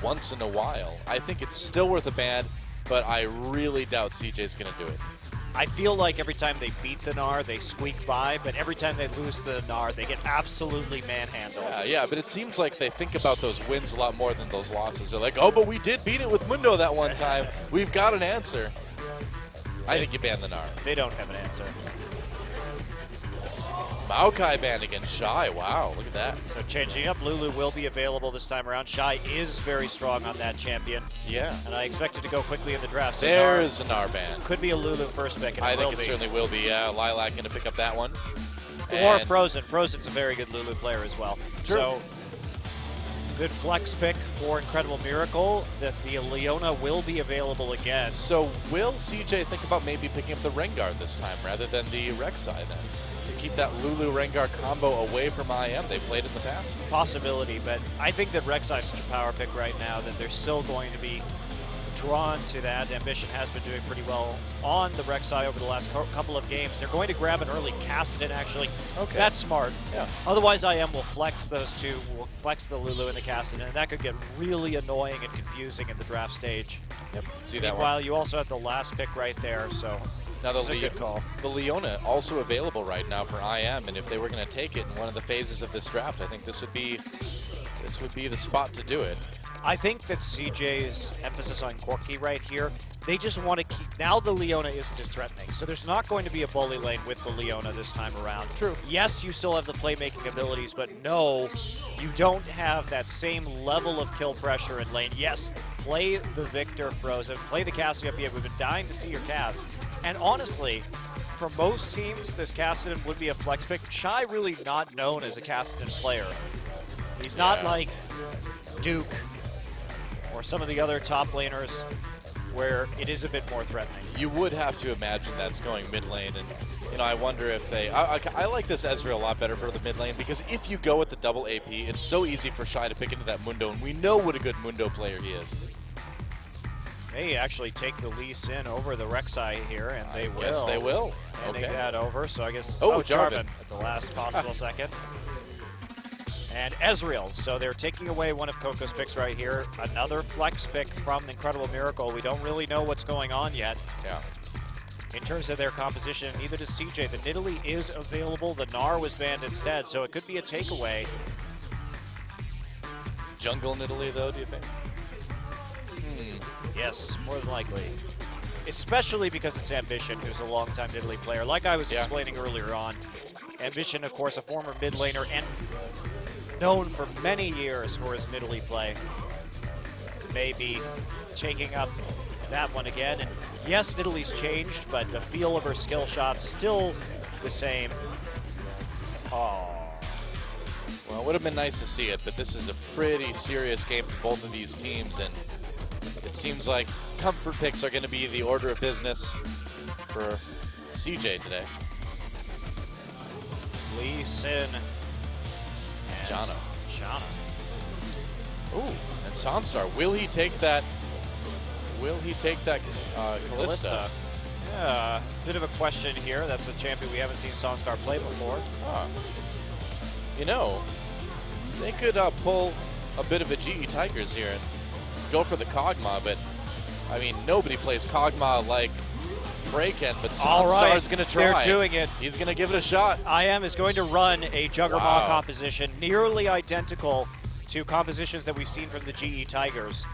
once in a while, I think it's still worth a ban, but I really doubt CJ's going to do it. I feel like every time they beat the Gnar, they squeak by, but every time they lose to the Gnar, they get absolutely manhandled. Yeah, but it seems like they think about those wins a lot more than those losses. They're like, oh, but we did beat it with Mundo that one time. We've got an answer. I think you ban the Gnar. They don't have an answer. Maokai banned against Shy. Wow, look at that. So changing up, Lulu will be available this time around. Shy is very strong on that champion. Yeah. And I expect it to go quickly in the draft. So There's a Gnar ban. Could be a Lulu first pick. I think it certainly will be. Lilac going to pick up that one. Or Frozen. Frozen's a very good Lulu player as well. True. So good flex pick for Incredible Miracle that the Leona will be available again. So will CJ think about maybe picking up the Rengar this time rather than the Rek'Sai then? To keep that Lulu Rengar combo away from IM. They played it in the past. Possibility, but I think that Rek'Sai is such a power pick right now that they're still going to be drawn to that. Ambition has been doing pretty well on the Rek'Sai over the last couple of games. They're going to grab an early Kassadin, actually. Okay. That's smart. Yeah. Otherwise, IM will flex those two, will flex the Lulu and the Kassadin, and that could get really annoying and confusing in the draft stage. Yep. See that Meanwhile, one. you also have the last pick right there, so Now this is a good call. The Leona also available right now for IM, and if they were going to take it in one of the phases of this draft, I think this would be the spot to do it. I think that CJ's emphasis on Corki right here, they just want to keep, now the Leona isn't as threatening, so there's not going to be a bully lane with the Leona this time around. True. Yes, you still have the playmaking abilities, but no, you don't have that same level of kill pressure in lane. Yes, play the Victor Frozen, play the Cassiopeia. We've been dying to see your cast. And honestly, for most teams, this Kassadin would be a flex pick. Shy really not known as a Kassadin player. He's not like Duke or some of the other top laners where it is a bit more threatening. You would have to imagine that's going mid lane, and I wonder if they. I like this Ezreal a lot better for the mid lane because if you go with the double AP, it's so easy for Shy to pick into that Mundo, and we know what a good Mundo player he is. They actually take the Lee Sin over the Rek'Sai here, and they will. Yes, they will. Handing that over, so I guess. Oh, Jarvan at the last possible second. And Ezreal, so they're taking away one of Coco's picks right here. Another flex pick from Incredible Miracle. We don't really know what's going on yet. Yeah. In terms of their composition, neither does CJ. The Nidalee is available. The Gnar was banned instead, so it could be a takeaway. Jungle Nidalee, though, do you think? Yes, more than likely. Especially because it's Ambition, who's a longtime Nidalee player. Like I was explaining earlier on, Ambition, of course, a former mid laner and known for many years for his Nidalee play. Maybe taking up that one again. And yes, Nidalee's changed, but the feel of her skill shot's still the same. Oh. Well, it would have been nice to see it, but this is a pretty serious game for both of these teams, and it seems like comfort picks are going to be the order of business for CJ today. Lee Sin. Janna. Ooh. And Sanstar, will he take that? Will he take that Kalista? Yeah, bit of a question here. That's a champion we haven't seen Sanstar play before. You know, they could pull a bit of a GE Tigers here and go for the Kog'Maw, but I mean, nobody plays Kog'Maw like Prey can, but Sanstar's going to try. They're doing it. He's going to give it a shot. IM is going to run a Juggernaut composition nearly identical to compositions that we've seen from the GE Tigers.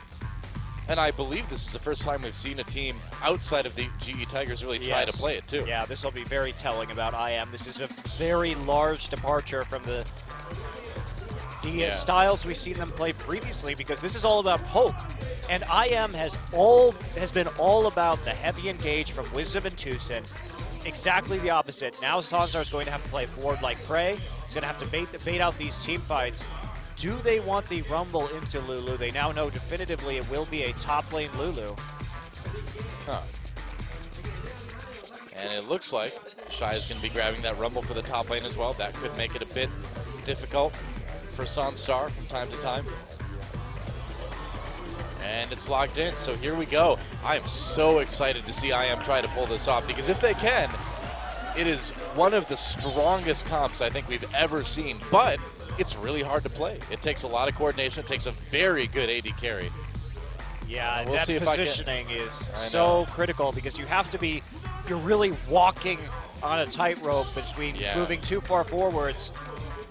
And I believe this is the first time we've seen a team outside of the GE Tigers really try to play it too. Yeah, this will be very telling about IM. This is a very large departure from the styles we've seen them play previously, because this is all about poke. And IM has been all about the heavy engage from Wisdom and Tucson. Exactly the opposite. Now Sansar is going to have to play forward like Prey. He's going to have to bait out these team fights. Do they want the Rumble into Lulu? They now know definitively it will be a top lane Lulu. And it looks like Shy is going to be grabbing that Rumble for the top lane as well. That could make it a bit difficult for Sanstar from time to time. And it's locked in, so here we go. I am so excited to see IM try to pull this off, because if they can, it is one of the strongest comps I think we've ever seen. But it's really hard to play. It takes a lot of coordination. It takes a very good AD carry. Yeah, we'll that see if positioning is so critical because you have to be, you're really walking on a tightrope between moving too far forwards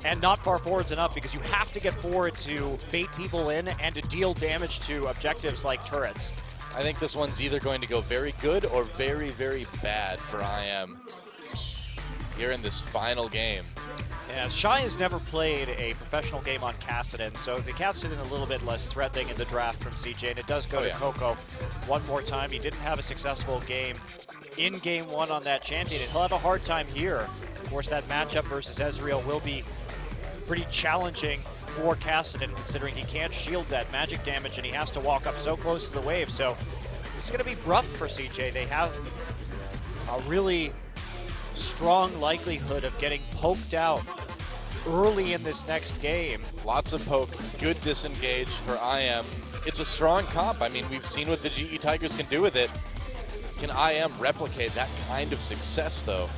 and not far forwards enough because you have to get forward to bait people in and to deal damage to objectives like turrets. I think this one's either going to go very good or very, very bad for IM here in this final game. Yeah, Shy has never played a professional game on Kassadin, so the Kassadin a little bit less threatening in the draft from CJ, and it does go to Coco one more time. He didn't have a successful game in Game 1 on that champion, and he'll have a hard time here. Of course, that matchup versus Ezreal will be pretty challenging for Kassadin, considering he can't shield that magic damage, and he has to walk up so close to the wave, so this is going to be rough for CJ. They have a really strong likelihood of getting poked out early in this next game. Lots of poke, good disengage for IM. It's a strong comp. I mean, we've seen what the GE Tigers can do with it. Can IM replicate that kind of success, though?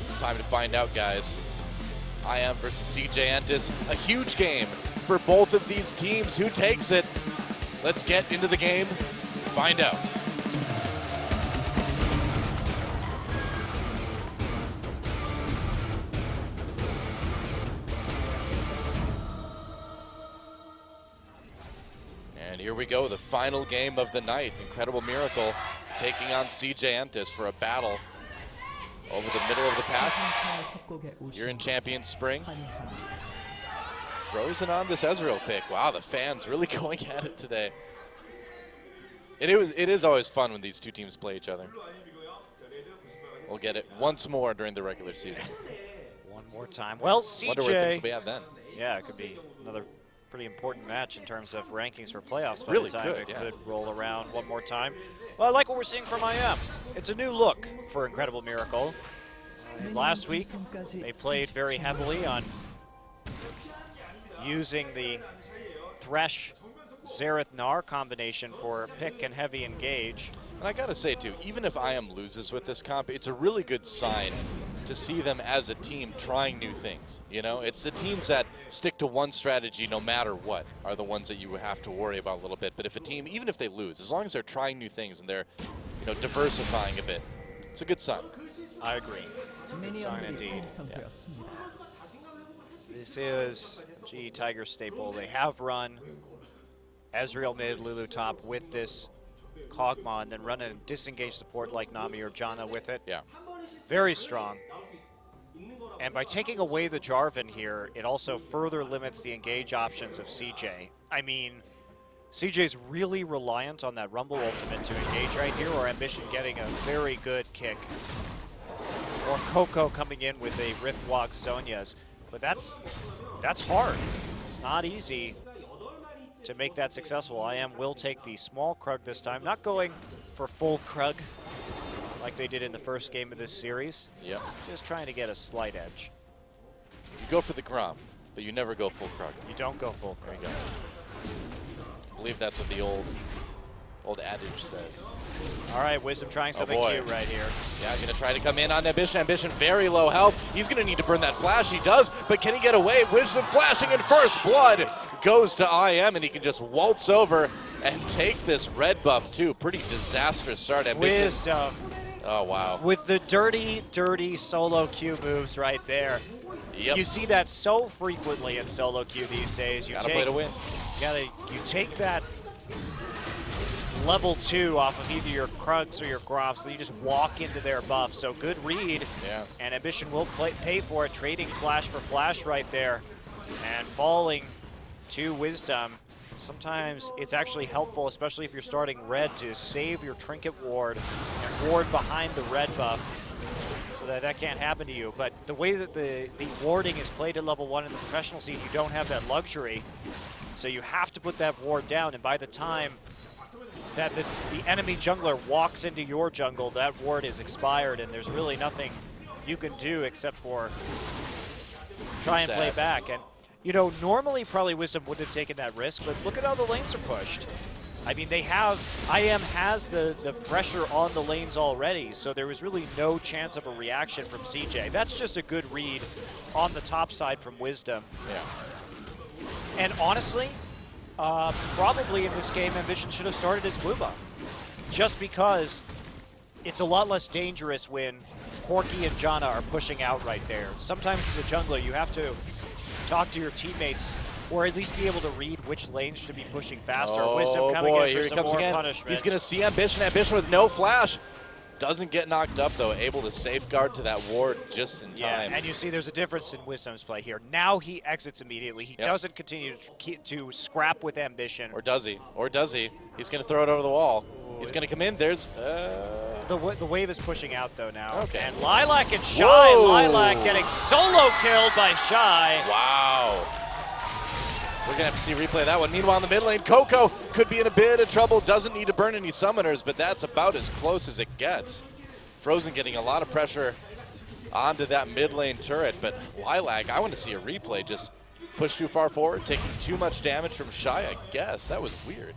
It's time to find out, guys. IM versus CJ Entus, a huge game for both of these teams. Who takes it? Let's get into the game, find out. And here we go, the final game of the night. Incredible Miracle taking on CJ Entus for a battle over the middle of the pack. You're in Champion Spring. Frozen on this Ezreal pick. Wow, the fans really going at it today. It is always fun when these two teams play each other. We'll get it once more during the regular season. One more time. Well, CJ. Wonder where things will be at then. Yeah, it could be another pretty important match in terms of rankings for playoffs. By Really the time could, it could roll around one more time. Well, I like what we're seeing from IM. It's a new look for Incredible Miracle. Last week, they played very heavily on using the Thresh Xerath Gnar combination for pick and heavy engage. And I gotta say too, even if IM loses with this comp, it's a really good sign to see them as a team trying new things. You know, it's the teams that stick to one strategy no matter what are the ones that you have to worry about a little bit. But if a team, even if they lose, as long as they're trying new things and they're, you know, diversifying a bit, it's a good sign. I agree. It's a good sign indeed. Yeah. This is GE Tiger staple. They have run Ezreal mid, Lulu top with this Kog'Maw, and then run a disengage support like Nami or Janna with it. Yeah. Very strong. And by taking away the Jarvan here, it also further limits the engage options of CJ. I mean, CJ's really reliant on that Rumble ultimate to engage right here, or Ambition getting a very good kick. Or Coco coming in with a Riftwalk Zhonya's. But that's hard. It's not easy to make that successful. IM will take the small Krug this time, not going for full Krug like they did in the first game of this series. Yep. Just trying to get a slight edge. You go for the Grom, but you never go full Krug. You don't go full Krug. There you go. I believe that's what the old adage says. All right, Wisdom trying something cute right here. Yeah, gonna try to come in on Ambition. Ambition very low health. He's gonna need to burn that flash. He does, but can he get away? Wisdom flashing in first blood goes to IM, and he can just waltz over and take this red buff too. Pretty disastrous start. Ambition. Wisdom. Oh, wow. With the dirty, dirty solo queue moves right there. Yep. You see that so frequently in solo queue these days. You gotta play to win. You take that level 2 off of either your Krugs or your Groffs, so you just walk into their buff. So good read, and Ambition will pay for it, trading flash for flash right there, and falling to Wisdom. Sometimes it's actually helpful, especially if you're starting red, to save your trinket ward and ward behind the red buff so that can't happen to you. But the way that the warding is played at level 1 in the professional scene, you don't have that luxury. So you have to put that ward down, and by the time that the enemy jungler walks into your jungle, that ward is expired, and there's really nothing you can do except for try and play back. And you know, normally probably Wisdom wouldn't have taken that risk, but look at how the lanes are pushed. I mean, they have, IM has the pressure on the lanes already, so there was really no chance of a reaction from CJ. That's just a good read on the top side from Wisdom. Yeah. And honestly, probably in this game, Ambition should have started his blue buff. Just because it's a lot less dangerous when Corki and Janna are pushing out right there. Sometimes as a jungler, you have to talk to your teammates or at least be able to read which lanes should be pushing faster. Oh, Wisdom coming boy, in for here he some comes more again. punishment. He's going to see Ambition. Ambition with no flash. Doesn't get knocked up, though. Able to safeguard to that ward just in time. And you see there's a difference in Wisdom's play here. Now he exits immediately. He doesn't continue to scrap with Ambition. Or does he? Or does he? He's going to throw it over the wall. He's going to come in. There's... The wave is pushing out, though, now. Okay. And Lilac and Shy. Whoa. Lilac getting solo killed by Shy. Wow. We're going to have to see replay of that one. Meanwhile, in the mid lane, Coco could be in a bit of trouble. Doesn't need to burn any summoners, but that's about as close as it gets. Frozen getting a lot of pressure onto that mid lane turret, but Lilac, I want to see a replay. Just push too far forward, taking too much damage from Shy, I guess. That was weird.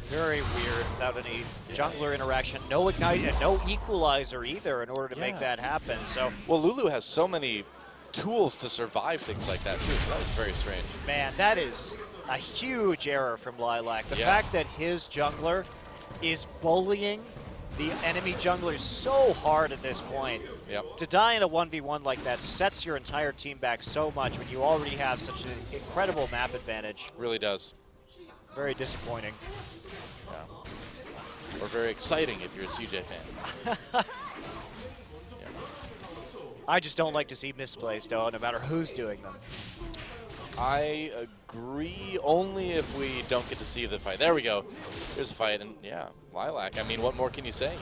Very weird without any jungler interaction. No Ignite and no Equalizer either in order to make that happen. So, well, Lulu has so many tools to survive things like that too, so that was very strange. Man, that is a huge error from Lilac. The fact that his jungler is bullying the enemy junglers so hard at this point. Yep. To die in a 1v1 like that sets your entire team back so much when you already have such an incredible map advantage. Really does. Very disappointing. Or very exciting if you're a CJ fan. I just don't like to see misplays, though, no matter who's doing them. I agree, only if we don't get to see the fight. There we go. There's a fight, and yeah, Lilac. I mean, what more can you say?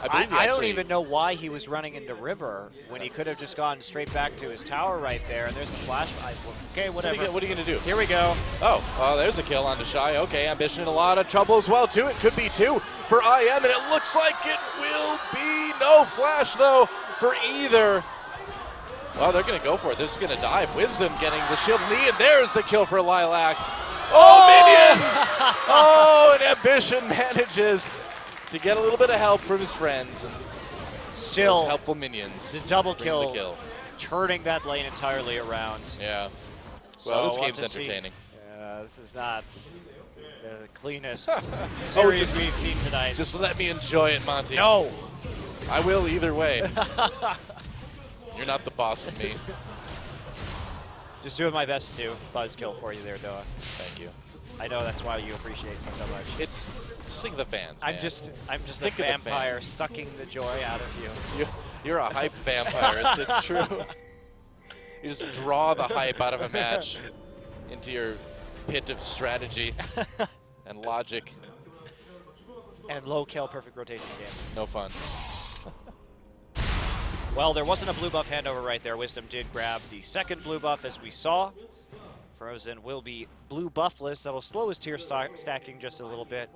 I don't even know why he was running into River when he could have just gone straight back to his tower right there, and there's the flash. Okay, whatever. What are you going to do? Here we go. Oh, there's a kill onto Shy. Okay, Ambition in a lot of trouble as well, too. It could be 2 for IM, and it looks like it will be no flash, though, for either. Oh, they're going to go for it. This is going to dive. Wisdom getting the shield knee, and there's the kill for Lilac. Oh, minions! Oh, and Ambition manages to get a little bit of help from his friends. And still, those helpful minions. The double kill, turning that lane entirely around. Yeah. So well, this game's entertaining. Yeah, this is not the cleanest series we've seen tonight. Just let me enjoy it, Monty. No. I will either way. You're not the boss of me. Just doing my best to buzzkill for you there, Doa. Thank you. I know that's why you appreciate me so much. It's think of the fans. Man. I'm just think a vampire sucking the joy out of you. You're a hype vampire. It's true. You just draw the hype out of a match into your pit of strategy and logic. And low kill, perfect rotation game. No fun. Well, there wasn't a blue buff handover right there. Wisdom did grab the second blue buff, as we saw. Frozen will be blue buffless. That'll slow his tier stacking just a little bit.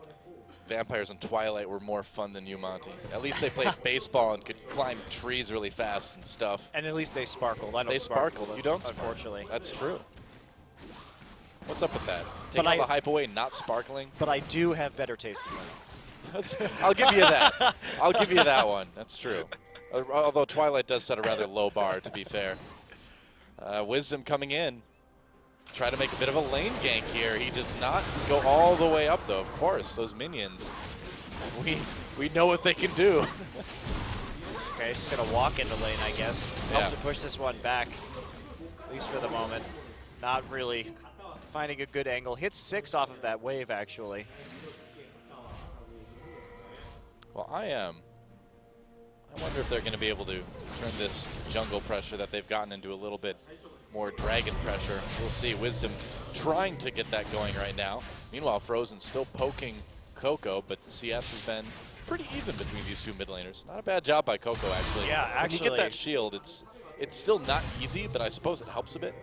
Vampires in Twilight were more fun than you, Monty. At least they played baseball and could climb trees really fast and stuff. And at least they sparkled. I don't They sparkled. You don't unfortunately. Sparkle. That's true. What's up with that? Taking all the hype away, not sparkling? But I do have better taste in women. I'll give you that. I'll give you that one. That's true. Although Twilight does set a rather low bar, to be fair. Wisdom coming in to try to make a bit of a lane gank here. He does not go all the way up, though. Of course, those minions. We know what they can do. Okay, just going to walk into lane, I guess. Help to push this one back, at least for the moment. Not really finding a good angle. Hits 6 off of that wave, actually. Well, I wonder if they're going to be able to turn this jungle pressure that they've gotten into a little bit more dragon pressure. We'll see. Wisdom trying to get that going right now. Meanwhile, Frozen still poking Coco, but the CS has been pretty even between these two mid laners. Not a bad job by Coco, actually. Yeah, actually. When you get that shield, it's still not easy, but I suppose it helps a bit.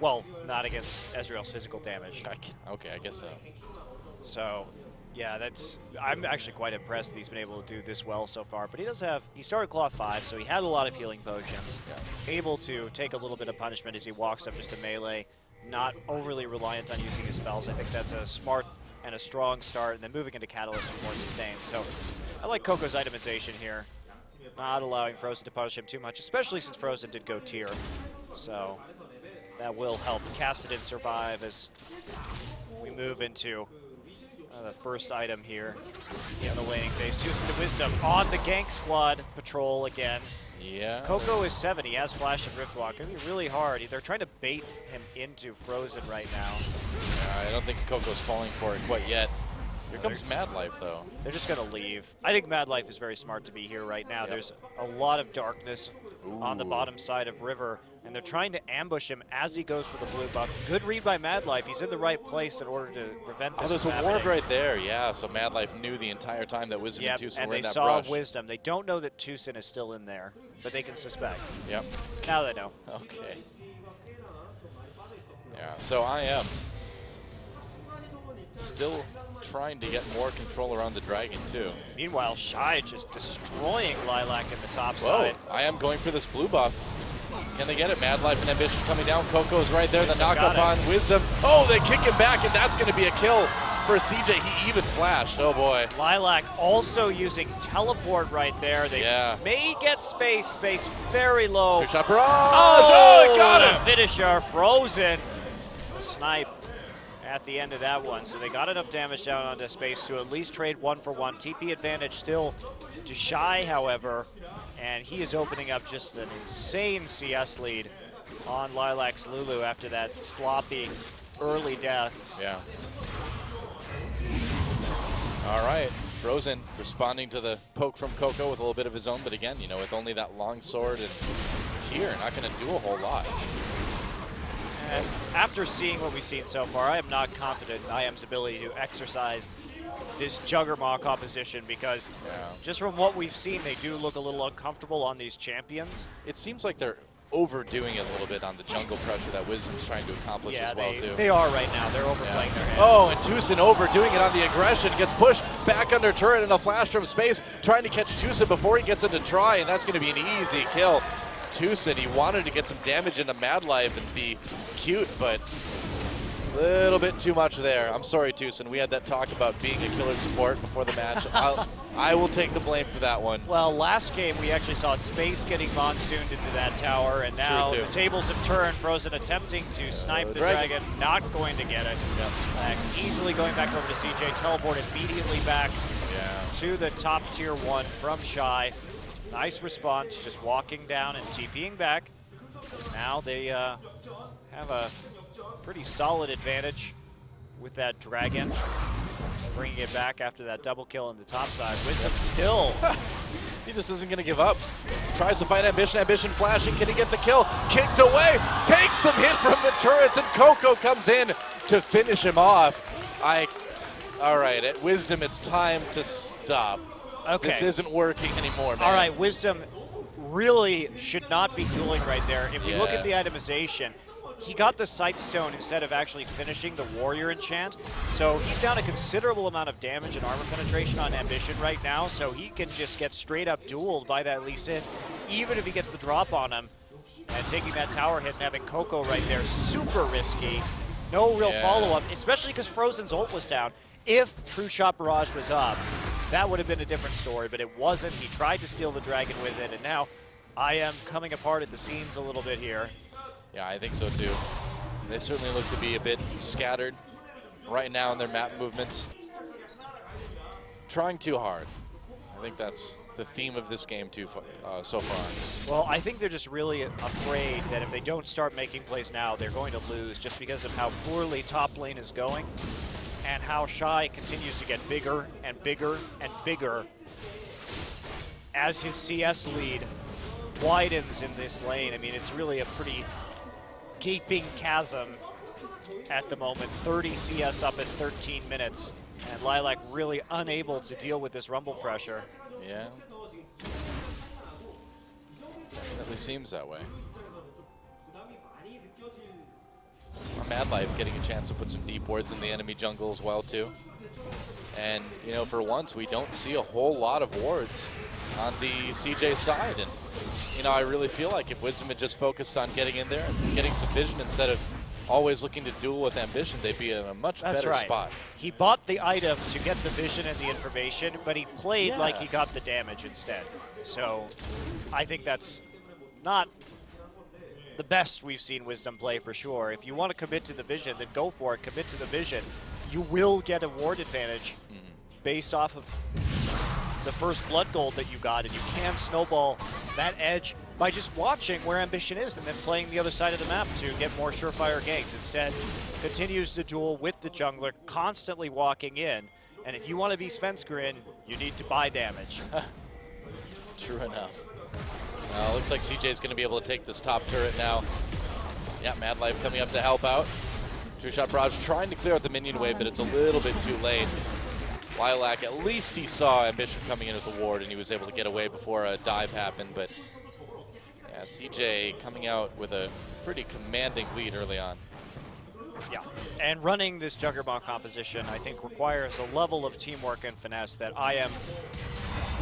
Well, not against Ezreal's physical damage. Okay, I guess so. So, yeah, I'm actually quite impressed that he's been able to do this well so far. But he started Cloth 5, so he had a lot of healing potions. Yeah. Able to take a little bit of punishment as he walks up just to melee. not overly reliant on using his spells. I think that's a smart and a strong start, and then moving into Catalyst for more sustain. So I like Coco's itemization here, not allowing Frozen to punish him too much, especially since Frozen did go tier. So that will help Kassadin survive as we move into the first item here in the laning phase. Choosing the Wisdom on the gank squad patrol again. Yeah. Coco is 7. He has Flash and Riftwalk. It'll be really hard. They're trying to bait him into Frozen right now. I don't think Coco's falling for it quite yet. Here comes Mad Life, though. They're just going to leave. I think Mad Life is very smart to be here right now. Yep. There's a lot of darkness on the bottom side of River, and they're trying to ambush him as he goes for the blue buff. Good read by Mad Life. He's in the right place in order to prevent this. Oh, there's a ward right there. Yeah, so Mad Life knew the entire time that Wisdom and Tucson were in that brush. And they saw Wisdom. They don't know that Tucson is still in there, but they can suspect. Yep. Now they know. Okay. Yeah, so I am still trying to get more control around the dragon, too. Meanwhile, Shy just destroying Lilac in the top Whoa, side. I am going for this blue buff. Can they get it? Mad Life and Ambition coming down. Coco's right there. The knock up on Wisdom. Oh, they kick him back, and that's going to be a kill for CJ. He even flashed. Oh, boy. Lilac also using teleport right there. They may get space. Space very low. Two-shot barrage. Oh, he got him. Finisher frozen. The snipe at the end of that one. So they got enough damage down onto space to at least trade 1-for-1. TP advantage still to Shy, however. And he is opening up just an insane CS lead on Lilac's Lulu after that sloppy early death. Yeah. All right. Frozen responding to the poke from Coco with a little bit of his own, but again, you know, with only that long sword and tier, not going to do a whole lot. And after seeing what we've seen so far, I am not confident in IM's ability to exercise this Juggermaw composition because just from what we've seen, they do look a little uncomfortable on these champions. It seems like they're overdoing it a little bit on the jungle pressure that Wisdom's trying to accomplish as well, too. They are right now. They're overplaying their hand. Oh, and Tucson overdoing it on the aggression. Gets pushed back under turret and a flash from space, trying to catch Tucson before he gets into try, and that's going to be an easy kill. Tucson, he wanted to get some damage into Mad Life and be cute, but a little bit too much there. I'm sorry, Tucson. We had that talk about being a killer support before the match. I will take the blame for that one. Well, last game we actually saw Space getting monsooned into that tower, and now the tables have turned. Frozen attempting to snipe the dragon, not going to get it. Easily going back over to CJ, teleport immediately back to the top tier 1 from Shy. Nice response, just walking down and TPing back. Now they have a pretty solid advantage with that dragon. Bringing it back after that double kill on the top side. Wisdom still. He just isn't going to give up. Tries to fight Ambition. Ambition flashing. Can he get the kill? Kicked away. Takes some hit from the turrets, and Coco comes in to finish him off. All right, at Wisdom, it's time to stop. Okay. This isn't working anymore, man. All right, Wisdom really should not be dueling right there. If we look at the itemization, he got the Sightstone instead of actually finishing the Warrior enchant. So he's down a considerable amount of damage and armor penetration on Ambition right now, so he can just get straight up dueled by that Lee Sin, even if he gets the drop on him. And taking that tower hit and having Coco right there, super risky. No real follow-up, especially because Frozen's ult was down. If True Shot Barrage was up, that would have been a different story, but it wasn't. He tried to steal the dragon with it, and now I am coming apart at the seams a little bit here. Yeah, I think so too. They certainly look to be a bit scattered right now in their map movements. Trying too hard. I think that's the theme of this game too so far. Well, I think they're just really afraid that if they don't start making plays now, they're going to lose just because of how poorly top lane is going and how Shy continues to get bigger and bigger and bigger as his CS lead widens in this lane. I mean, it's really a pretty gaping chasm at the moment. 30 CS up in 13 minutes, and Lilac really unable to deal with this rumble pressure. Yeah. Definitely seems that way. Mad Life getting a chance to put some deep wards in the enemy jungle as well too. And, you know, for once, we don't see a whole lot of wards on the CJ side. And, you know, I really feel like if Wisdom had just focused on getting in there and getting some vision instead of always looking to duel with Ambition, they'd be in a much That's better right. spot. He bought the item to get the vision and the information, but he played Yeah. like he got the damage instead. So I think that's not the best we've seen Wisdom play for sure. If you want to commit to the vision, then go for it. Commit to the vision. You will get a ward advantage based off of the first blood gold that you got, and you can snowball that edge by just watching where Ambition is and then playing the other side of the map to get more surefire ganks. Instead, continues the duel with the jungler, constantly walking in. And if you want to be Svenskeren, you need to buy damage. True enough. Looks like CJ's going to be able to take this top turret now. Yeah, Mad Life coming up to help out. True Shot Barrage trying to clear out the minion wave, but it's a little bit too late. Lilac, at least he saw Ambition coming in at the ward, and he was able to get away before a dive happened. But yeah, CJ coming out with a pretty commanding lead early on. Yeah, and running this Juggernaut composition, I think, requires a level of teamwork and finesse that IM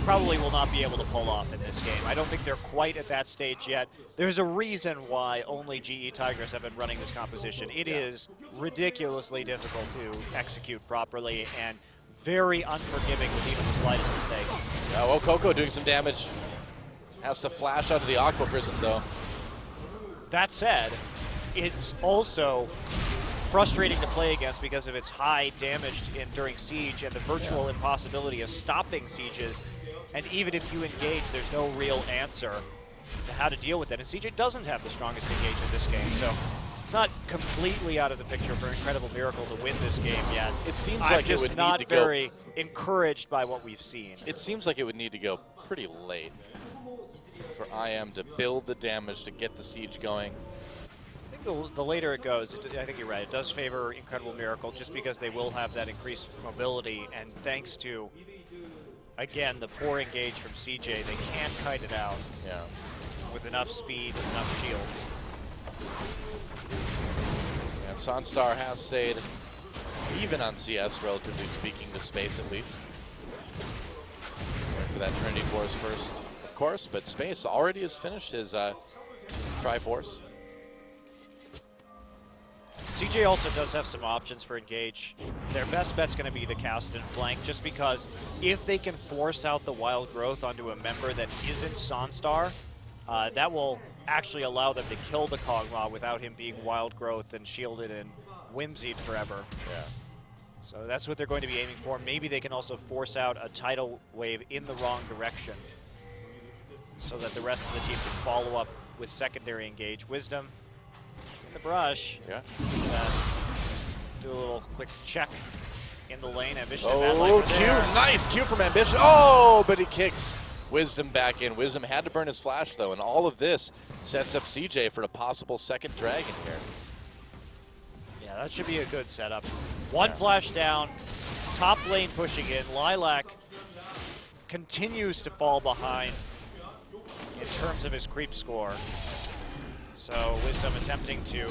probably will not be able to pull off in this game. I don't think they're quite at that stage yet. There's a reason why only GE Tigers have been running this composition. It is ridiculously difficult to execute properly and very unforgiving with even the slightest mistake. Yeah, well, Coco doing some damage. Has to flash out of the Aqua Prism, though. That said, it's also frustrating to play against because of its high damage during Siege and the virtual impossibility of stopping Sieges. And even if you engage, there's no real answer to how to deal with it. And CJ doesn't have the strongest engage in this game, so it's not completely out of the picture for Incredible Miracle to win this game yet. It seems I'm like it just would need not to go. very encouraged by what we've seen. It seems like it would need to go pretty late for IM to build the damage to get the siege going. I think the later it goes, I think you're right. It does favor Incredible Miracle just because they will have that increased mobility, and thanks to, again, the poor engage from CJ, they can kite it out with enough speed and enough shields. Yeah, Sunstar has stayed even on CS, relatively speaking, to Space at least. Wait for that Trinity Force first, of course, but Space already has finished his Triforce. CJ also does have some options for engage. Their best bet's going to be the cast and flank, just because if they can force out the wild growth onto a member that isn't Sunstar, that will actually allow them to kill the Kog'Maw without him being wild growth and shielded and whimsied forever. Yeah. So that's what they're going to be aiming for. Maybe they can also force out a tidal wave in the wrong direction so that the rest of the team can follow up with secondary engage. Wisdom in the brush. Yeah. Do a little quick check in the lane. Ambition. Oh, Q, nice Q from Ambition. Oh, but he kicks Wisdom back in. Wisdom had to burn his flash, though, and all of this sets up CJ for a possible second dragon here. Yeah, that should be a good setup. One flash down, top lane pushing in. Lilac continues to fall behind in terms of his creep score. So Wisdom attempting to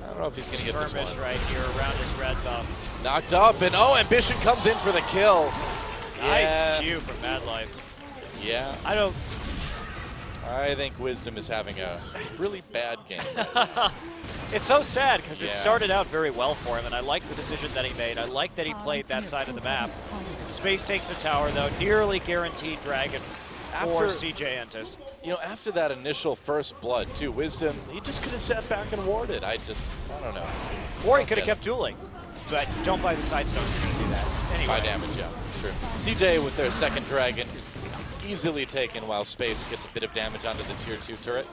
I don't know if he's going to get this skirmish one. right here around his red buff. Knocked up, and oh, Ambition comes in for the kill. Nice Yeah. Q from Mad Life. Yeah, I think Wisdom is having a really bad game. It's so sad because it Yeah. started out very well for him, and I like the decision that he made. I like that he played that side of the map. Space takes the tower, though. Nearly guaranteed dragon for CJ Entus. You know, after that initial first blood, too, Wisdom, he just could have sat back and warded. I don't know. Or he could have kept dueling, but don't buy the side stone if you're going to do that. Anyway. By damage, yeah, it's true. CJ with their second dragon, easily taken while Space gets a bit of damage onto the tier 2 turret.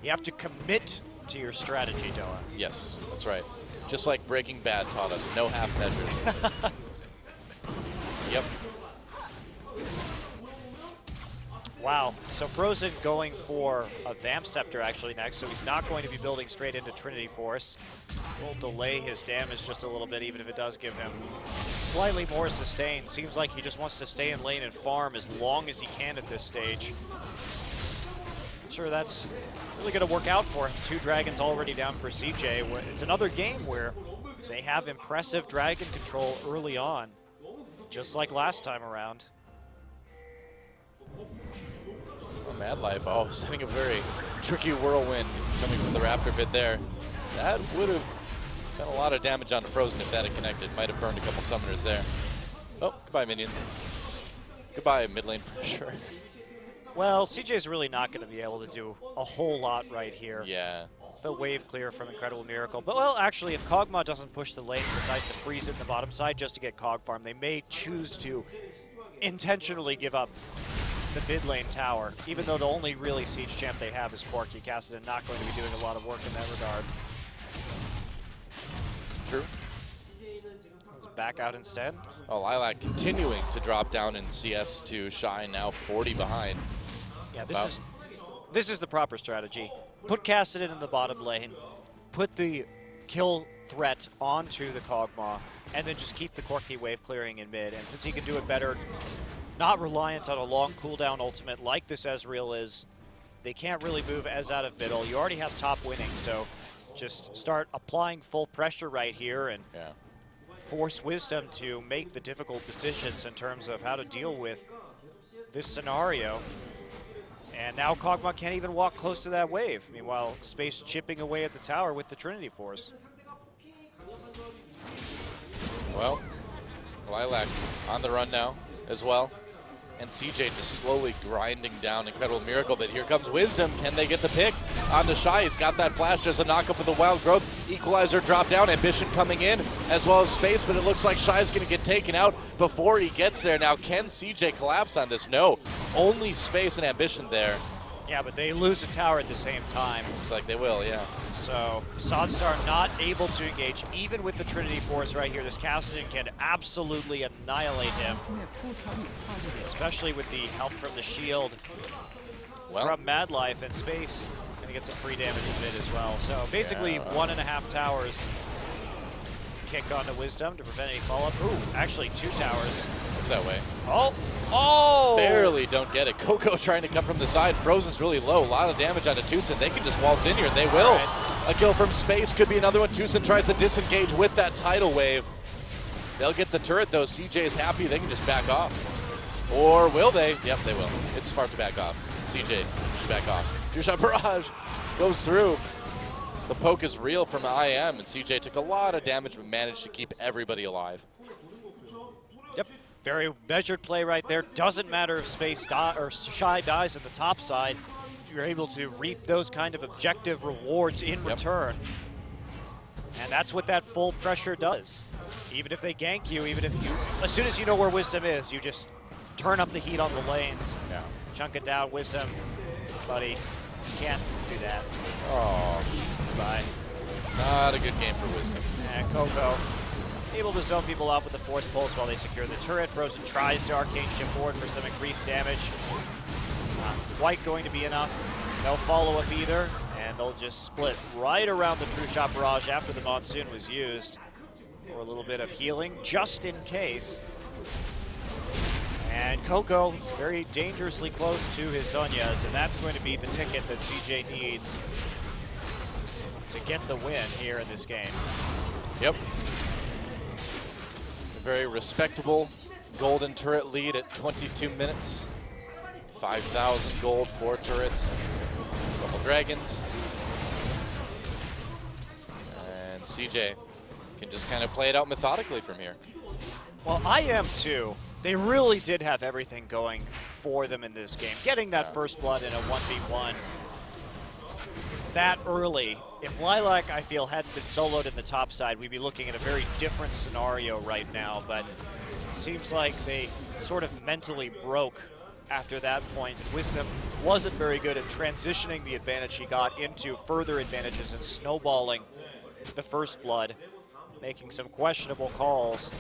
You have to commit to your strategy, Doa. Yes, that's right. Just like Breaking Bad taught us, no half measures. Yep. Wow, so Frozen going for a Vamp Scepter actually next, so he's not going to be building straight into Trinity Force. We'll delay his damage just a little bit, even if it does give him slightly more sustain. Seems like he just wants to stay in lane and farm as long as he can at this stage. Sure, that's really going to work out for him. 2 dragons already down for CJ. It's another game where they have impressive dragon control early on, just like last time around. Oh, Mad Life, setting a very tricky whirlwind coming from the Raptor pit there. That would have done a lot of damage on Frozen if that had connected. Might have burned a couple summoners there. Oh, goodbye, minions. Goodbye, mid lane pressure. Well, CJ's really not going to be able to do a whole lot right here. Yeah. The wave clear from Incredible Miracle. But, well, actually, if Kog'Maw doesn't push the lane and decides to freeze it in the bottom side just to get Cog farm, they may choose to intentionally give up the mid lane tower, even though the only really siege champ they have is Corki. Kassadin not going to be doing a lot of work in that regard. True. Back out instead. Oh, Lilac continuing to drop down in CS to Shy, now 40 behind. Yeah, this is the proper strategy. Put Kassadin in the bottom lane, put the kill threat onto the Kog'Maw, and then just keep the Corki wave clearing in mid. And since he can do it better, not reliant on a long cooldown ultimate like this Ezreal is, they can't really move Ez out of middle. You already have top winning, so just start applying full pressure right here and force Wisdom to make the difficult decisions in terms of how to deal with this scenario. And now Kog'Maw can't even walk close to that wave. Meanwhile, Space chipping away at the tower with the Trinity Force. Well, Lilac on the run now as well. And CJ just slowly grinding down Incredible Miracle, but here comes Wisdom. Can they get the pick onto Shy? He's got that flash. There's a knock-up with the Wild Growth. Equalizer drop down. Ambition coming in, as well as Space, but it looks like Shy's going to get taken out before he gets there. Now, can CJ collapse on this? No. Only Space and Ambition there. Yeah, but they lose a tower at the same time. Looks like they will, yeah. So, Sodstar not able to engage, even with the Trinity Force right here. This Kassadin can absolutely annihilate him, especially with the help from the shield from Mad Life, and Space gonna get some free damage in mid as well. So basically 1.5 towers kick onto Wisdom to prevent any follow-up. Ooh, actually 2 towers. Looks that way. Oh! Barely don't get it. Coco trying to come from the side. Frozen's really low. A lot of damage onto Tucson. They can just waltz in here, and they will. A kill from Space could be another one. Tucson tries to disengage with that tidal wave. They'll get the turret, though. CJ is happy. They can just back off. Or will they? Yep, they will. It's smart to back off. CJ should back off. Two-shot barrage goes through. The poke is real from IM, and CJ took a lot of damage but managed to keep everybody alive. Yep. Very measured play right there. Doesn't matter if Space or Shy dies in the top side. You're able to reap those kind of objective rewards in return. And that's what that full pressure does. Even if they gank you, even if you, as soon as you know where Wisdom is, you just turn up the heat on the lanes. Yeah. Chunk it down, Wisdom, buddy. Can't do that. Oh, goodbye. Not a good game for Wisdom. And Coco able to zone people off with the Force Pulse while they secure the turret. Frozen tries to arcane ship forward for some increased damage. Not quite going to be enough. No follow-up either, and they'll just split right around the True Shot Barrage after the Monsoon was used for a little bit of healing, just in case. And Coco very dangerously close to his Zhonya's, and that's going to be the ticket that CJ needs to get the win here in this game. Yep. A very respectable golden turret lead at 22 minutes. 5,000 gold, 4 turrets, a couple dragons. And CJ can just kind of play it out methodically from here. Well, I am too. They really did have everything going for them in this game. Getting that first blood in a 1v1 that early. If Lilac, I feel, hadn't been soloed in the top side, we'd be looking at a very different scenario right now, but it seems like they sort of mentally broke after that point. And Wisdom wasn't very good at transitioning the advantage he got into further advantages and snowballing the first blood, making some questionable calls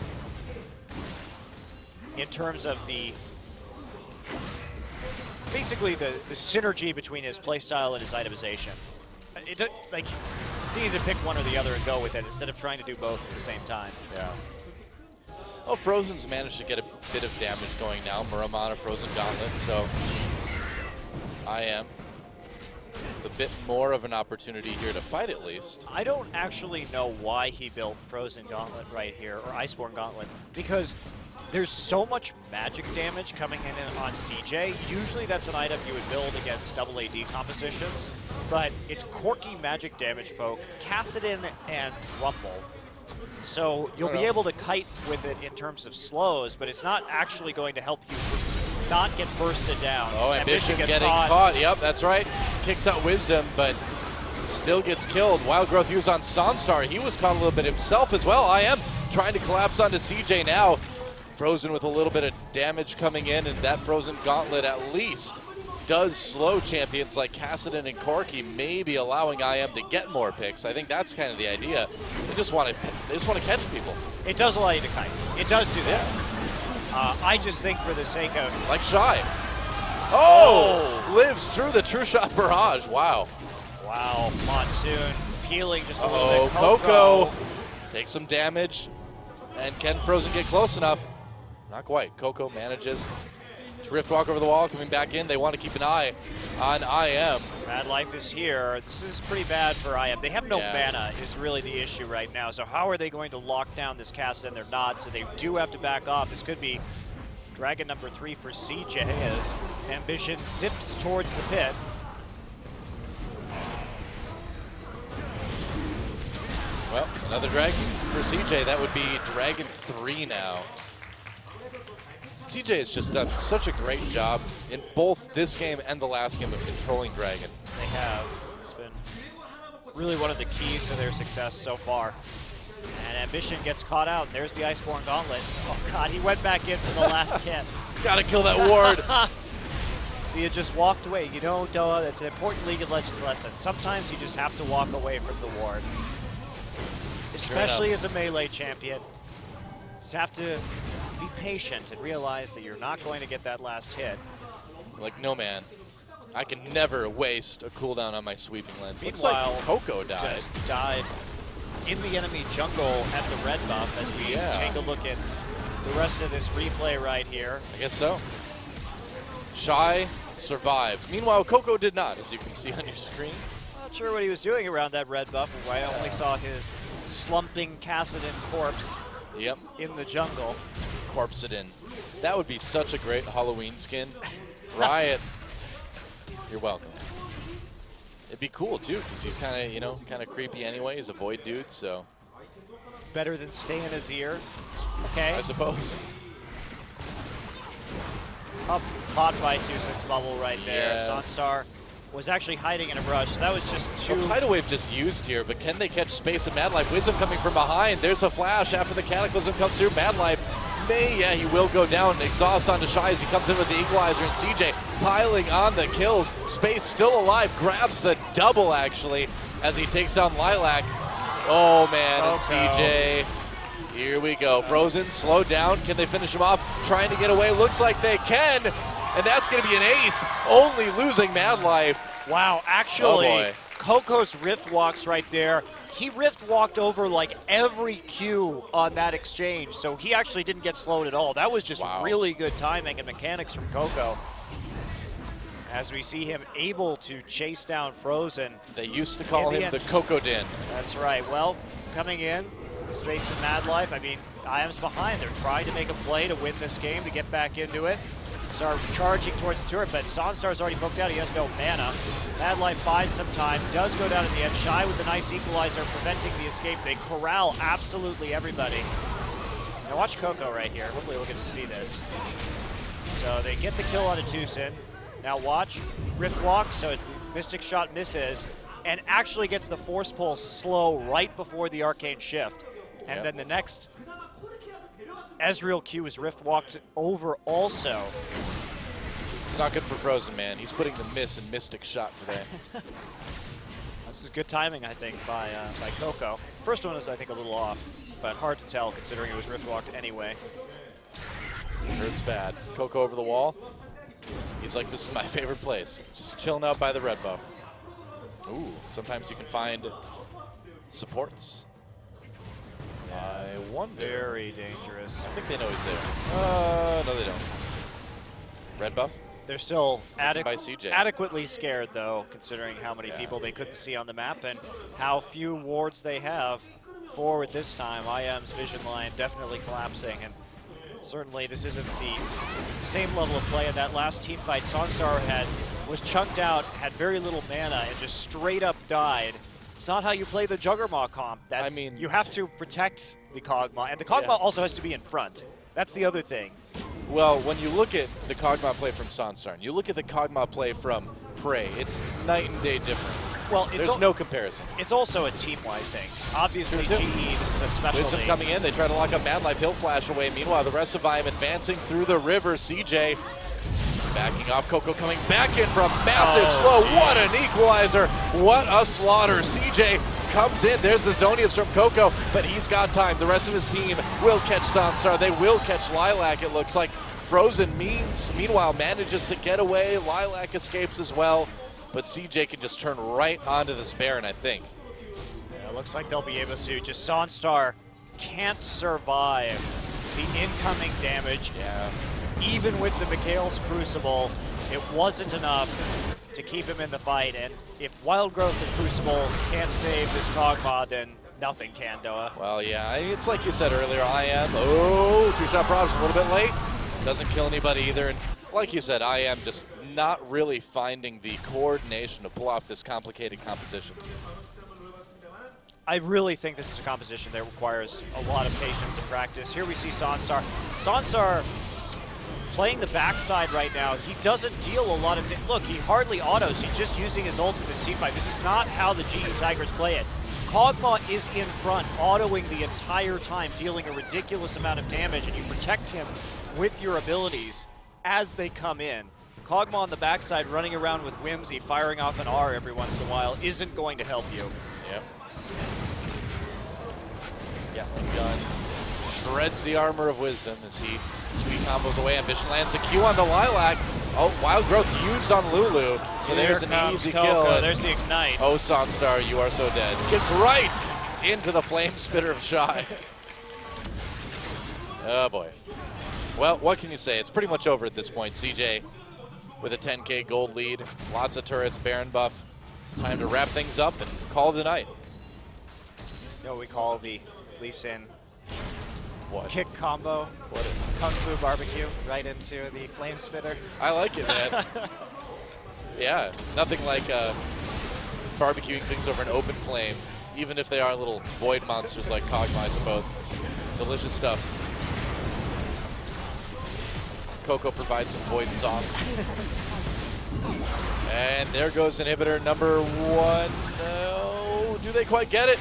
in terms of the basically the synergy between his playstyle and his itemization. Like, you need to pick one or the other and go with it instead of trying to do both at the same time. Yeah. Well, Frozen's managed to get a bit of damage going now. Muramana, Frozen Gauntlet, so I am a bit more of an opportunity here to fight at least. I don't actually know why he built Frozen Gauntlet right here, or Iceborne Gauntlet, because there's so much magic damage coming in on CJ. Usually that's an item you would build against double AD compositions, but it's quirky magic damage poke, Kassadin and Rumble. So you'll be able to kite with it in terms of slows, but it's not actually going to help you not get bursted down. Oh, Ambition getting caught. Yep, that's right. Kicks out Wisdom, but still gets killed. Wild Growth use on Sonstar. He was caught a little bit himself as well. IM trying to collapse onto CJ now. Frozen with a little bit of damage coming in, and that Frozen Gauntlet at least does slow champions like Kassadin and Corki, maybe allowing IM to get more picks. I think that's kind of the idea. They just want to catch people. It does allow you to kite. It does do that. I just think for the sake of... Like Shy. Oh! Lives through the True Shot Barrage. Wow. Wow. Monsoon peeling just a little bit. Coco takes some damage. And can Frozen get close enough? Not quite. Coco manages. Drift walk over the wall, coming back in. They want to keep an eye on IM. Mad Life is here. This is pretty bad for IM. They have no mana is really the issue right now. So how are they going to lock down this cast? And they're not, so they do have to back off. This could be Dragon number 3 for CJ as Ambition zips towards the pit. Well, another Dragon for CJ. That would be Dragon 3 now. CJ has just done such a great job in both this game and the last game of controlling Dragon. They have. It's been really one of the keys to their success so far. And Ambition gets caught out. There's the Iceborne Gauntlet. Oh god, he went back in for the last hit. Gotta kill that ward. He had just walked away. You know, Doa, that's an important League of Legends lesson. Sometimes you just have to walk away from the ward. Especially as a melee champion. Just have to be patient and realize that you're not going to get that last hit. Like, no man, I can never waste a cooldown on my sweeping lens. Meanwhile, looks like Coco died. Just died in the enemy jungle at the red buff as we take a look at the rest of this replay right here. I guess so. Shy survived. Meanwhile, Coco did not, as you can see on your screen. Not sure what he was doing around that red buff. I only saw his slumping Kassadin corpse in the jungle. Corpsidin. That would be such a great Halloween skin. Riot, you're welcome. It'd be cool too, because he's kind of, you know, kind of creepy anyway. He's a void dude, so. Better than stay in his ear. Okay. I suppose. Up, caught by Tusin's bubble right there. Sonstar was actually hiding in a brush, so that was just too... Well, Tidal Wave just used here, but can they catch space and Mad Life? Wisdom coming from behind. There's a flash after the Cataclysm comes through. Mad Life he will go down. Exhaust onto Shy as he comes in with the Equalizer, and CJ piling on the kills. Space still alive, grabs the double actually as he takes down Lilac. Oh man, and CJ. Here we go. Frozen, slowed down. Can they finish him off? Trying to get away. Looks like they can. And that's going to be an ace. Only losing Mad Life. Wow, actually, Coco's Rift Walks right there. He Rift Walked over like every Q on that exchange, so he actually didn't get slowed at all. That was just really good timing and mechanics from Coco. As we see him able to chase down Frozen. They used to call him the Coco Din. That's right. Well, coming in, Space and Mad Life. I mean, IM's behind. They're trying to make a play to win this game, to get back into it. Start charging towards the turret, but Sonstar's already poked out. He has no mana. Mad Life buys some time, does go down at the end. Shy with a nice equalizer, preventing the escape. They corral absolutely everybody. Now watch Coco right here. Hopefully we'll get to see this. So they get the kill on a Tusin. Now watch, Rift Walk, so Mystic Shot misses, and actually gets the Force Pulse slow right before the Arcane Shift. And then the next Ezreal Q is Rift Walked over also. It's not good for Frozen, man. He's putting the miss in Mystic Shot today. This is good timing, I think, by Coco. First one is, I think, a little off, but hard to tell considering it was Rift Walked anyway. It hurts bad. Coco over the wall. He's like, this is my favorite place. Just chilling out by the red buff. Ooh, sometimes you can find supports. I wonder. Very dangerous. I think they know he's there. No, they don't. Red buff. They're still by CJ. adequately scared, though, considering how many people they couldn't see on the map and how few wards they have forward this time. IM's vision line definitely collapsing, and certainly this isn't the same level of play. In that last team fight, Sonstar was chunked out, had very little mana, and just straight up died. It's not how you play the Juggernaut comp. You have to protect the Kog'Maw, and the Kog'Maw also has to be in front. That's the other thing. Well, when you look at the Kog'Maw play from Sonstar, and you look at the Kog'Maw play from Prey, it's night and day different. Well, there's no comparison. It's also a team-wide thing. Obviously, GE, this is a specialty. Wisdom coming in, they try to lock up Mad Life, he'll flash away. Meanwhile, the rest of IM advancing through the river. CJ backing off, Coco coming back in from massive slow. Geez. What an equalizer, what a slaughter. CJ comes in, there's the Zonius from Coco, but he's got time. The rest of his team will catch Sonstar, they will catch Lilac, it looks like. Frozen meanwhile manages to get away, Lilac escapes as well, but CJ can just turn right onto this Baron, I think. Yeah, it looks like they'll be able to. Just Sonstar can't survive the incoming damage. Yeah. Even with the Mikhail's Crucible, it wasn't enough to keep him in the fight, and if Wild Growth and Crucible can't save this Kog'Maw, then nothing can, Doa. Well, yeah, it's like you said earlier, IM, two-shot barrage a little bit late. Doesn't kill anybody either, and like you said, IM just not really finding the coordination to pull off this complicated composition. I really think this is a composition that requires a lot of patience and practice. Here we see Sonstar. Sonstar playing the backside right now. He doesn't deal a lot of look, he hardly autos. He's just using his ult in this teamfight. This is not how the GE Tigers play it. Kog'Maw is in front, autoing the entire time, dealing a ridiculous amount of damage, and you protect him with your abilities as they come in. Kog'Maw on the backside running around with Whimsy, firing off an R every once in a while, isn't going to help you. Yep. Gatling gun shreds the armor of Wisdom as he 2 combos away. Ambition lands the Q onto Lilac. Oh, Wild Growth used on Lulu, so there's an easy kill. There's the Ignite. Oh, Sonstar, you are so dead. Gets right into the Flame Spitter of Shy. Oh, boy. Well, what can you say? It's pretty much over at this point. CJ with a 10K gold lead. Lots of turrets, Baron buff. It's time to wrap things up and call it a night. You know what we call the Lee Sin What? kick combo? What? Kung Fu barbecue right into the Flame Spitter. I like it, man. Yeah, nothing like barbecuing things over an open flame, even if they are little void monsters like Kog'Maw, I suppose. Delicious stuff. Coco provides some void sauce. And there goes inhibitor number 1. No, do they quite get it?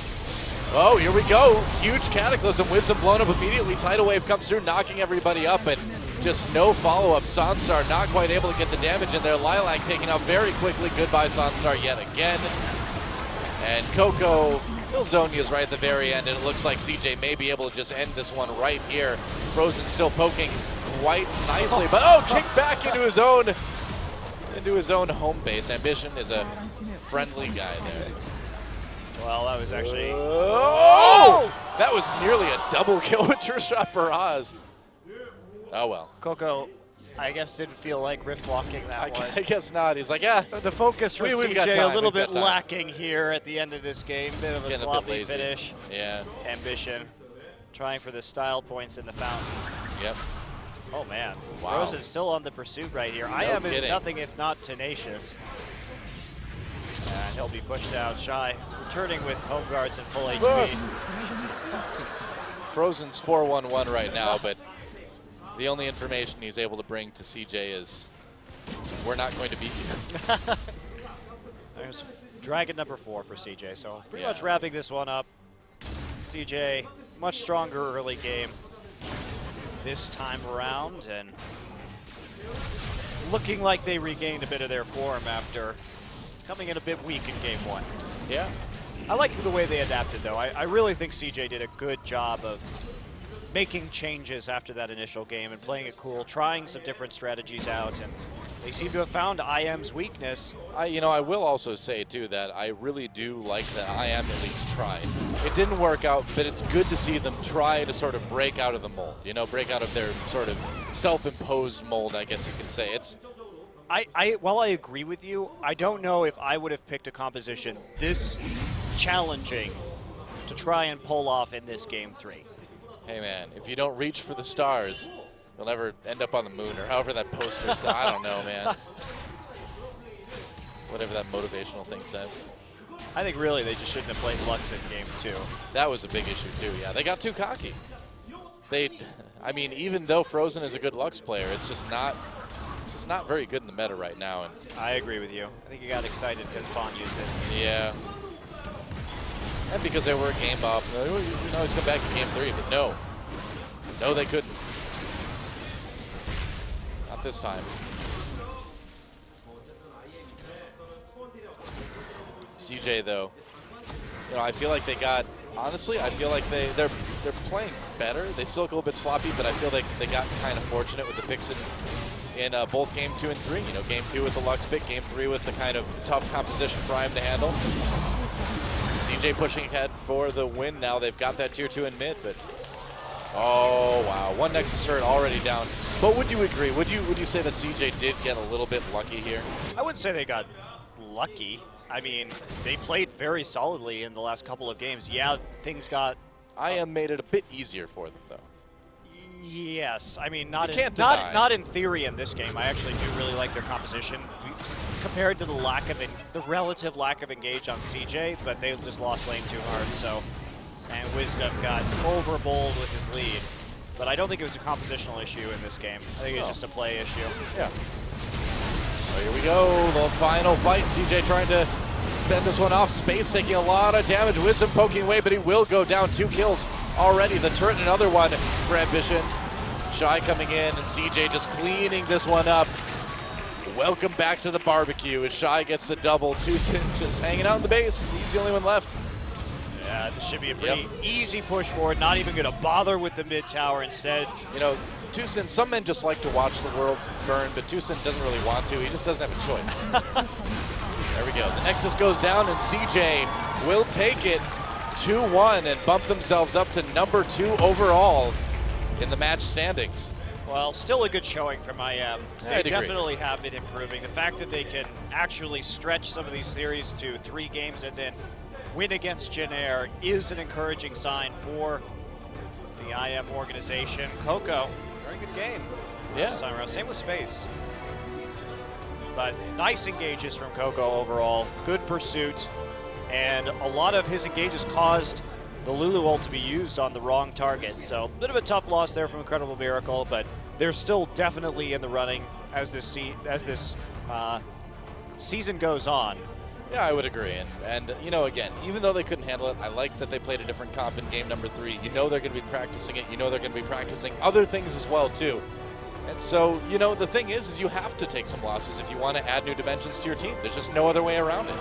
Oh, here we go. Huge Cataclysm. Wisdom blown up immediately. Tidal Wave comes through, knocking everybody up, and just no follow-up. Sonstar not quite able to get the damage in there. Lilac taken out very quickly. Goodbye, Sonstar, yet again. And Coco, Zonia's right at the very end, and it looks like CJ may be able to just end this one right here. Frozen still poking quite nicely, but kick back into his own home base. Ambition is a friendly guy there. Well, that was actually... That was nearly a double kill with True Shot Barrage. Oh, well. Coco, I guess, didn't feel like rift walking that one. I guess not. He's like, yeah. The focus from CJ a little bit lacking here at the end of this game. Bit of a sloppy finish. Yeah. Ambition. Trying for the style points in the fountain. Yep. Oh, man. Wow. Rose is still on the pursuit right here. IM is nothing if not tenacious. And he'll be pushed out. Shy returning with home guards and full HP. Frozen's 4-1-1 right now, but the only information he's able to bring to CJ is we're not going to beat you. There's Dragon number 4 for CJ, so pretty much wrapping this one up. CJ, much stronger early game this time around, and looking like they regained a bit of their form after coming in a bit weak in game 1. Yeah. I like the way they adapted, though. I really think CJ did a good job of making changes after that initial game and playing it cool, trying some different strategies out, and they seem to have found IM's weakness. I will also say, too, that I really do like that IM at least tried. It didn't work out, but it's good to see them try to sort of break out of the mold, break out of their sort of self-imposed mold, I guess you could say. While I agree with you, I don't know if I would have picked a composition this challenging to try and pull off in this game 3. Hey man, if you don't reach for the stars, you'll never end up on the moon, or however that poster says. I don't know, man. Whatever that motivational thing says. I think really they just shouldn't have played Lux in game 2. That was a big issue too, yeah. They got too cocky. I mean, even though Frozen is a good Lux player, it's just not very good in the meta right now. And I agree with you. I think you got excited because Spawn used it. yeah. And because they were a game up. You can always come back in game 3, but no. No, they couldn't. Not this time. CJ though, you know, I feel like they got, honestly, I feel like they're playing better. They still look a little bit sloppy, but I feel like they got kind of fortunate with the picks in both game 2 and 3. You know, game 2 with the Lux pick, game 3 with the kind of tough composition for IM to handle. CJ pushing ahead for the win now. They've got that tier 2 in mid, but oh wow, one Nexus turret already down. But would you agree? Would you say that CJ did get a little bit lucky here? I wouldn't say they got lucky. I mean, they played very solidly in the last couple of games. Yeah, things got... IM made it a bit easier for them, though. Yes. I mean, not in theory in this game. I actually do really like their composition compared to the relative lack of engage on CJ, but they just lost lane too hard, so... And Wisdom got overbold with his lead. But I don't think it was a compositional issue in this game. I think it was just a play issue. Yeah. So here we go, the final fight. CJ trying to fend this one off. Space taking a lot of damage. Wisdom poking away, but he will go down. 2 kills already. The turret, another one for Ambition. Shy coming in, and CJ just cleaning this one up. Welcome back to the barbecue as Shy gets the double. Tucson just hanging out in the base. He's the only one left. Yeah, this should be a pretty easy push forward. Not even going to bother with the mid tower instead. You know, Tucson, some men just like to watch the world burn, but Tucson doesn't really want to. He just doesn't have a choice. There we go. The Nexus goes down, and CJ will take it 2-1 and bump themselves up to number 2 overall in the match standings. Well, still a good showing from IM. They I'd definitely have been improving. The fact that they can actually stretch some of these series to 3 games and then win against Jin Air is an encouraging sign for the IM organization. Coco, very good game. Yeah. This time around. Same with Space. But nice engages from Coco overall. Good pursuit. And a lot of his engages caused the Lulu ult to be used on the wrong target. So a bit of a tough loss there from Incredible Miracle, but they're still definitely in the running as this season goes on. Yeah, I would agree. And you know, again, even though they couldn't handle it, I like that they played a different comp in game number 3. You know they're going to be practicing it. You know they're going to be practicing other things as well, too. And so, you know, the thing is you have to take some losses if you want to add new dimensions to your team. There's just no other way around it.